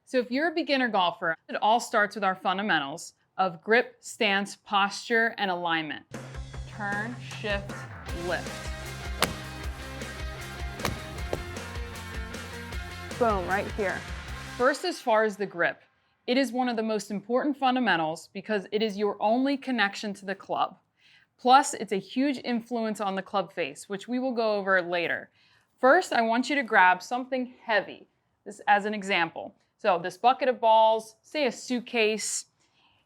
So if you're a beginner golfer, it all starts with our fundamentals of grip, stance, posture, and alignment. Turn, shift, lift. Boom, right here. First, as far as the grip, it is one of the most important fundamentals because it is your only connection to the club. Plus, it's a huge influence on the club face, which we will go over later. First, I want you to grab something heavy, this as an example. So this bucket of balls, say a suitcase.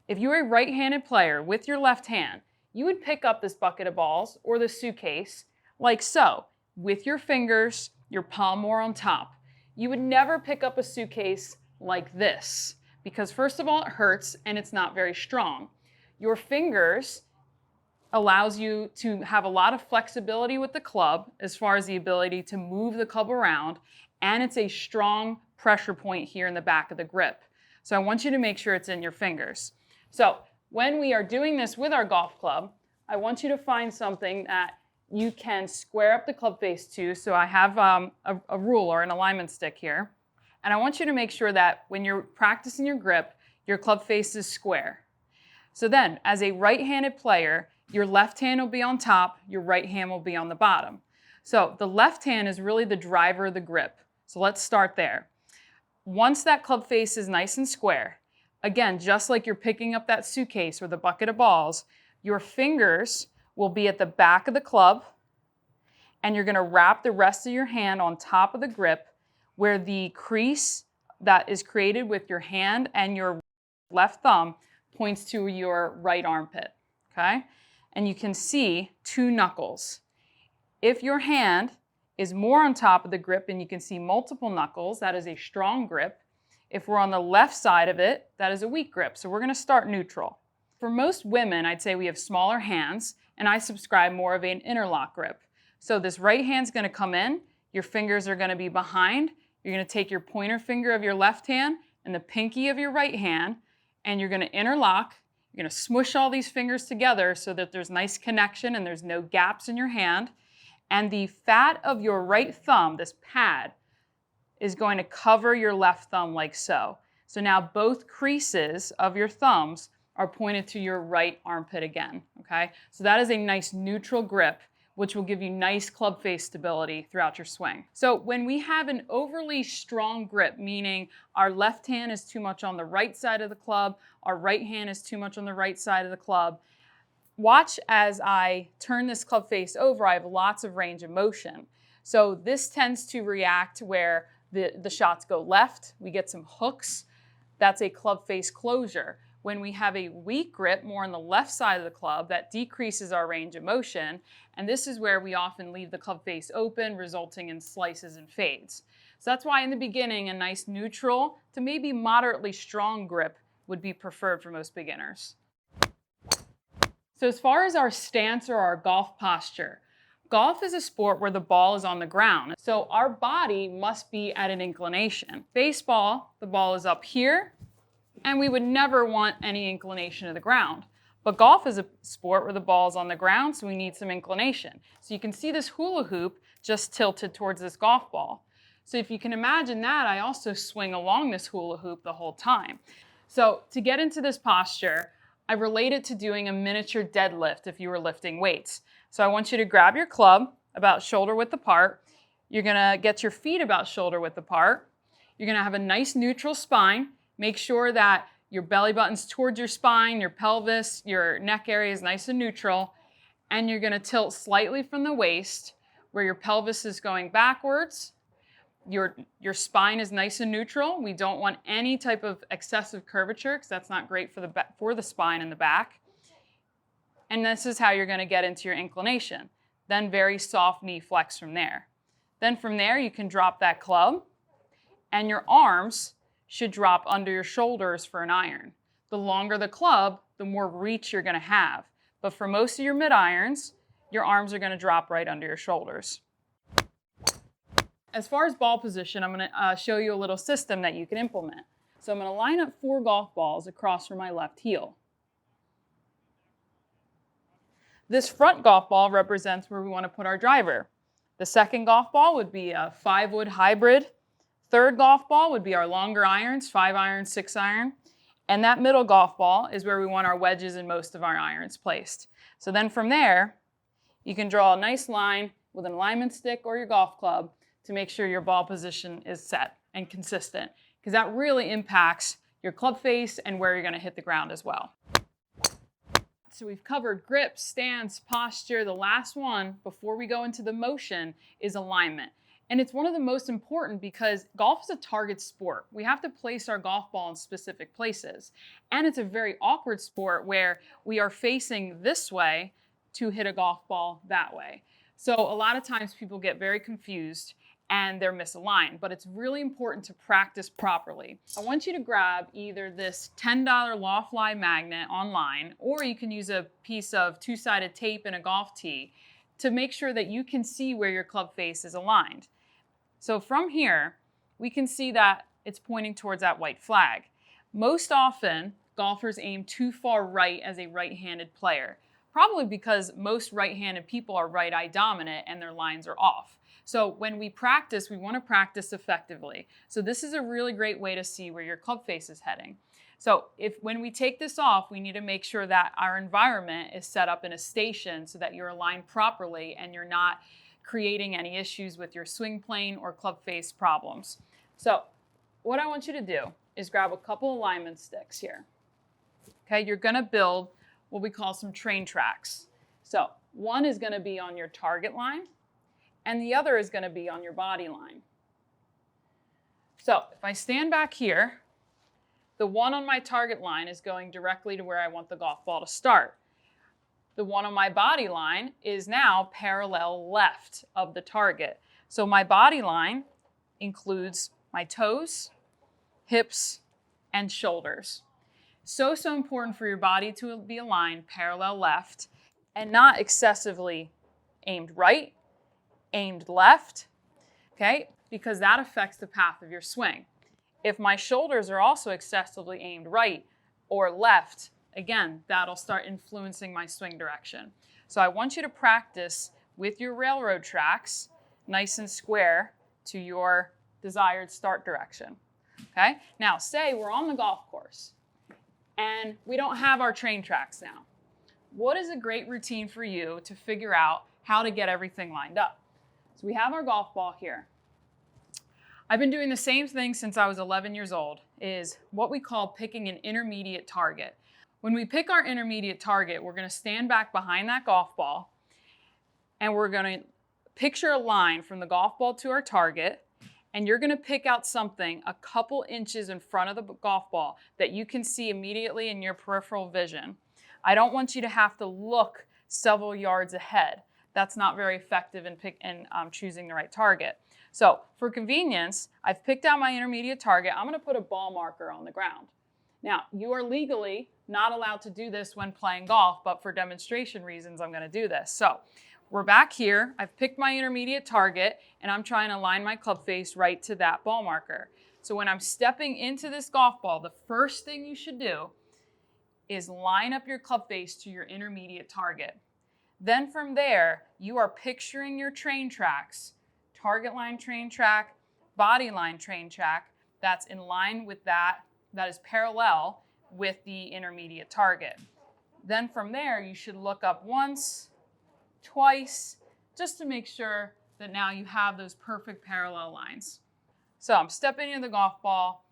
If you're a right-handed player with your left hand, you would pick up this bucket of balls or the suitcase like so, with your fingers, your palm more on top. You would never pick up a suitcase like this because first of all, it hurts and it's not very strong. Your fingers allows you to have a lot of flexibility with the club as far as the ability to move the club around, and it's a strong pressure point here in the back of the grip. So I want you to make sure it's in your fingers. So when we are doing this with our golf club, I want you to find something that you can square up the club face to. So I have a rule or an alignment stick here. And I want you to make sure that when you're practicing your grip, your club face is square. So then, as a right-handed player, your left hand will be on top, your right hand will be on the bottom. So the left hand is really the driver of the grip. So let's start there. Once that club face is nice and square, again, just like you're picking up that suitcase or the bucket of balls, your fingers will be at the back of the club, and you're going to wrap the rest of your hand on top of the grip where the crease that is created with your hand and your left thumb points to your right armpit, okay? And you can see two knuckles. If your hand is more on top of the grip and you can see multiple knuckles, that is a strong grip. If we're on the left side of it, that is a weak grip. So we're going to start neutral. For most women, I'd say we have smaller hands, and I subscribe more of an interlock grip. So this right hand's going to come in, your fingers are going to be behind, you're going to take your pointer finger of your left hand and the pinky of your right hand, and you're going to interlock. You're going to smush all these fingers together so that there's nice connection and there's no gaps in your hand. And the fat of your right thumb, this pad, is going to cover your left thumb like so. So now both creases of your thumbs are pointed to your right armpit again, okay? So that is a nice neutral grip, which will give you nice club face stability throughout your swing. So when we have an overly strong grip, meaning our left hand is too much on the right side of the club, our right hand is too much on the right side of the club, watch as I turn this club face over. I have lots of range of motion. So this tends to react where the shots go left, we get some hooks. That's a club face closure. When we have a weak grip, more on the left side of the club, that decreases our range of motion. And this is where we often leave the club face open, resulting in slices and fades. So that's why in the beginning, a nice neutral to maybe moderately strong grip would be preferred for most beginners. So as far as our stance or our golf posture, golf is a sport where the ball is on the ground. So our body must be at an inclination. Baseball, the ball is up here, and we would never want any inclination to the ground. But golf is a sport where the ball is on the ground, so we need some inclination. So you can see this hula hoop just tilted towards this golf ball. So if you can imagine that, I also swing along this hula hoop the whole time. So to get into this posture, I relate it to doing a miniature deadlift if you were lifting weights. So I want you to grab your club about shoulder width apart. You're gonna get your feet about shoulder width apart. You're gonna have a nice neutral spine. Make sure that your belly button's towards your spine, your pelvis, your neck area is nice and neutral. And you're gonna tilt slightly from the waist where your pelvis is going backwards. Your spine is nice and neutral. We don't want any type of excessive curvature because that's not great for the spine and the back. And this is how you're going to get into your inclination. Then very soft knee flex from there. Then from there you can drop that club, and your arms should drop under your shoulders for an iron. The longer the club, the more reach you're going to have. But for most of your mid-irons, your arms are going to drop right under your shoulders. As far as ball position, I'm going to show you a little system that you can implement. So I'm going to line up 4 golf balls across from my left heel. This front golf ball represents where we want to put our driver. The second golf ball would be a 5-wood hybrid Third golf ball would be our longer irons, 5-iron, 6-iron. And that middle golf ball is where we want our wedges and most of our irons placed. So then from there, you can draw a nice line with an alignment stick or your golf club to make sure your ball position is set and consistent, because that really impacts your club face and where you're going to hit the ground as well. So we've covered grip, stance, posture. The last one before we go into the motion is alignment. And it's one of the most important because golf is a target sport. We have to place our golf ball in specific places. And it's a very awkward sport where we are facing this way to hit a golf ball that way. So a lot of times people get very confused and they're misaligned, but it's really important to practice properly. I want you to grab either this $10 Lawfly magnet online, or you can use a piece of two-sided tape and a golf tee to make sure that you can see where your club face is aligned. So from here, we can see that it's pointing towards that white flag. Most often, golfers aim too far right as a right-handed player, probably because most right-handed people are right-eye dominant and their lines are off. So when we practice, we want to practice effectively. So this is a really great way to see where your club face is heading. So when we take this off, we need to make sure that our environment is set up in a station so that you're aligned properly and you're not creating any issues with your swing plane or club face problems. So what I want you to do is grab a couple alignment sticks here. Okay, you're going to build what we call some train tracks. So one is going to be on your target line and the other is going to be on your body line. So if I stand back here, the one on my target line is going directly to where I want the golf ball to start. The one on my body line is now parallel left of the target. So my body line includes my toes, hips, and shoulders. So important for your body to be aligned parallel left and not excessively aimed right, aimed left, okay? Because that affects the path of your swing. If my shoulders are also excessively aimed right or left, again, that'll start influencing my swing direction. So I want you to practice with your railroad tracks, nice and square to your desired start direction. Okay? Now, say we're on the golf course and we don't have our train tracks now. What is a great routine for you to figure out how to get everything lined up? So we have our golf ball here. I've been doing the same thing since I was 11 years old, is what we call picking an intermediate target. When we pick our intermediate target, we're going to stand back behind that golf ball and we're going to picture a line from the golf ball to our target, and you're going to pick out something a couple inches in front of the golf ball that you can see immediately in your peripheral vision. I don't want you to have to look several yards ahead. That's not very effective in choosing the right target. So for convenience, I've picked out my intermediate target. I'm going to put a ball marker on the ground. Now, you are legally not allowed to do this when playing golf, but for demonstration reasons, I'm going to do this. So we're back here. I've picked my intermediate target, and I'm trying to align my club face right to that ball marker. So when I'm stepping into this golf ball, the first thing you should do is line up your club face to your intermediate target. Then from there, you are picturing your train tracks, target line train track, body line train track, that's in line with that is parallel with the intermediate target. Then from there, you should look up once, twice, just to make sure that now you have those perfect parallel lines. So I'm stepping into the golf ball.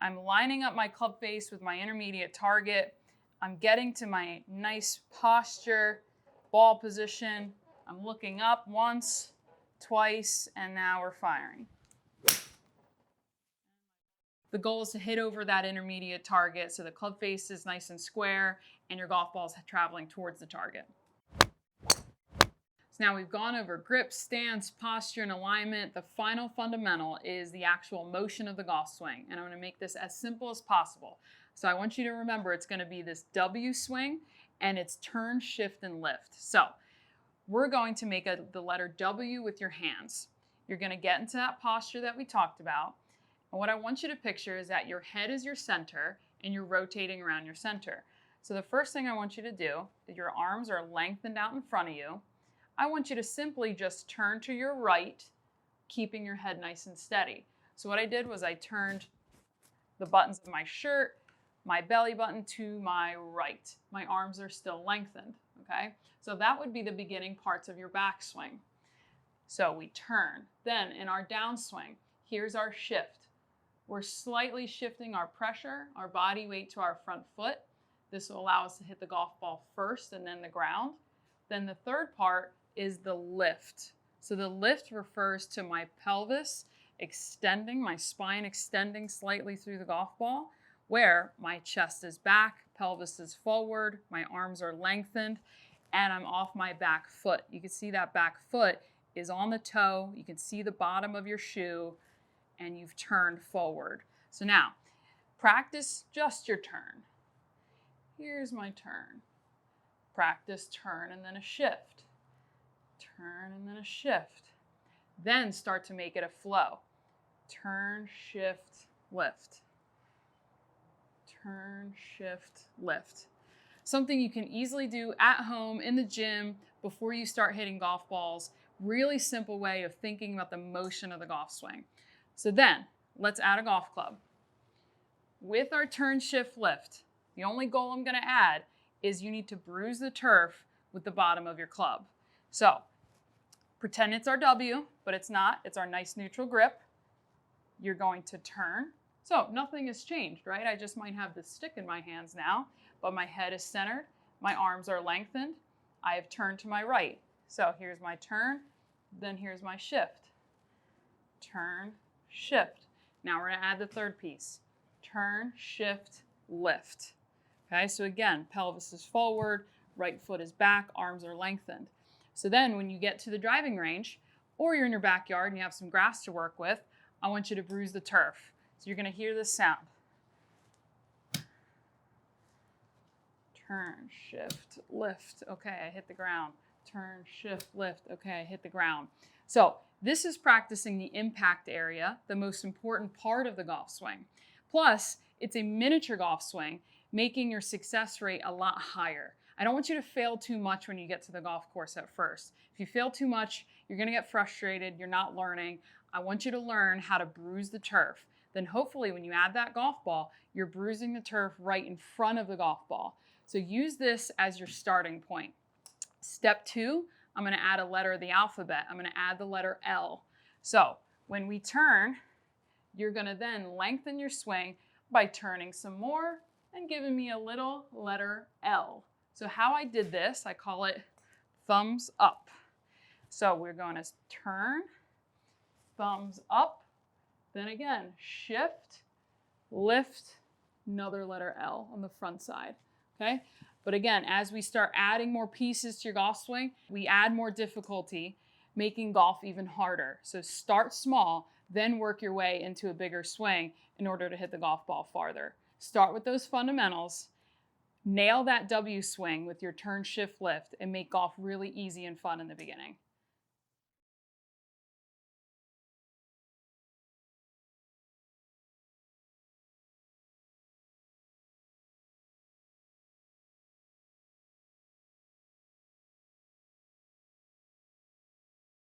I'm lining up my club face with my intermediate target. I'm getting to my nice posture, ball position. I'm looking up once, twice, and now we're firing. The goal is to hit over that intermediate target so the club face is nice and square and your golf ball is traveling towards the target. So now we've gone over grip, stance, posture, and alignment. The final fundamental is the actual motion of the golf swing. And I'm going to make this as simple as possible. So I want you to remember it's going to be this W swing and it's turn, shift, and lift. So we're going to make the letter W with your hands. You're going to get into that posture that we talked about. And what I want you to picture is that your head is your center and you're rotating around your center. So the first thing I want you to do, that your arms are lengthened out in front of you. I want you to simply just turn to your right, keeping your head nice and steady. So what I did was I turned the buttons of my shirt, my belly button to my right. My arms are still lengthened, okay? So that would be the beginning parts of your backswing. So we turn. Then in our downswing, here's our shift. We're slightly shifting our pressure, our body weight to our front foot. This will allow us to hit the golf ball first and then the ground. Then the third part is the lift. So the lift refers to my pelvis extending, my spine extending slightly through the golf ball, where my chest is back, pelvis is forward, my arms are lengthened, and I'm off my back foot. You can see that back foot is on the toe. You can see the bottom of your shoe, and you've turned forward. So now, practice just your turn. Here's my turn. Practice turn and then a shift. Turn and then a shift. Then start to make it a flow. Turn, shift, lift. Turn, shift, lift. Something you can easily do at home, in the gym, before you start hitting golf balls. Really simple way of thinking about the motion of the golf swing. So then, let's add a golf club. With our turn, shift, lift, the only goal I'm going to add is you need to bruise the turf with the bottom of your club. So, pretend it's our W, but it's not. It's our nice neutral grip. You're going to turn. So nothing has changed, right? I just might have the stick in my hands now, but my head is centered. My arms are lengthened. I have turned to my right. So here's my turn, then here's my shift. Turn, shift. Now we're going to add the third piece. Turn, shift, lift. Okay, so again, pelvis is forward, right foot is back, arms are lengthened. So then when you get to the driving range, or you're in your backyard and you have some grass to work with, I want you to bruise the turf. So you're going to hear this sound. Turn, shift, lift. Okay, I hit the ground. Turn, shift, lift. Okay, I hit the ground. So this is practicing the impact area, the most important part of the golf swing. Plus, it's a miniature golf swing, making your success rate a lot higher. I don't want you to fail too much when you get to the golf course at first. If you fail too much, you're going to get frustrated. You're not learning. I want you to learn how to bruise the turf. Then hopefully when you add that golf ball, you're bruising the turf right in front of the golf ball. So use this as your starting point. Step 2, I'm going to add a letter of the alphabet. I'm going to add the letter L. So when we turn, you're going to then lengthen your swing by turning some more and giving me a little letter L. So how I did this, I call it thumbs up. So we're going to turn, thumbs up, then again, shift, lift, another letter L on the front side, okay? But again, as we start adding more pieces to your golf swing, we add more difficulty, making golf even harder. So start small, then work your way into a bigger swing in order to hit the golf ball farther. Start with those fundamentals, nail that W swing with your turn, shift, lift, and make golf really easy and fun in the beginning.